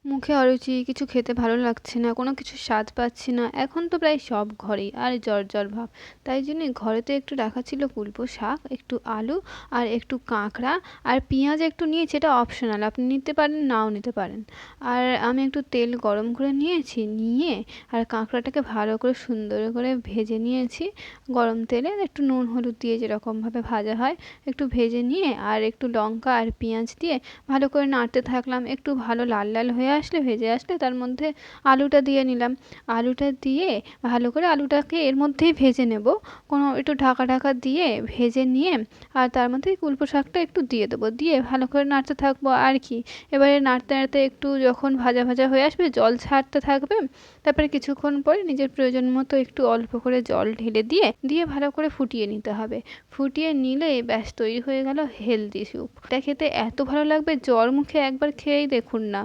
মুখে অরুচি, কিছু খেতে ভালো লাগছে না, কোনো কিছুর স্বাদ পাচ্ছি না। এখন তো প্রায় সব ঘরেই আর জ্বর ভাব। তাই জন্যে ঘরেতে একটু রাখা ছিল কুলপো শাক, একটু আলু আর একটু কাঁকড়া আর পেঁয়াজ একটু নিয়েছি, এটা অপশনাল। আপনি নিতে পারেন, নাও নিতে পারেন। আর আমি একটু তেল গরম করে নিয়েছি, নিয়ে আর কাঁকড়াটাকে ভালো করে সুন্দর করে ভেজে নিয়েছি গরম তেলে। একটু নুন হলুদ দিয়ে যেরকমভাবে ভাজা হয়, একটু ভেজে নিয়ে আর একটু লঙ্কা আর পেঁয়াজ দিয়ে ভালো করে নাড়তে থাকলাম। একটু ভালো লাল লাল হয়ে আসলে, ভেজে আসলে তার মধ্যে আলুটা দিয়ে নিলাম। আলুটা দিয়ে ভালো করে আলুটাকে এর মধ্যেই ভেজে নেব। কোনো একটু ঢাকা ঢাকা দিয়ে ভেজে নিয়ে আর তার মধ্যে কুলপো শাকটা একটু দিয়ে দেবো, দিয়ে ভালো করে নাড়তে থাকবো আর কি। এবারে নাড়তে নাড়তে একটু যখন ভাজা ভাজা হয়ে আসবে, জল ছাড়তে থাকবে। তারপরে কিছুক্ষণ পরে নিজের প্রয়োজন মতো একটু অল্প করে জল ঢেলে দিয়ে দিয়ে ভালো করে ফুটিয়ে নিতে হবে। ফুটিয়ে নিলেই ব্যাস তৈরি হয়ে গেল হেলদি স্যুপ। এটা খেতে এত ভালো লাগবে, জ্বর মুখে একবার খেয়েই দেখুন না।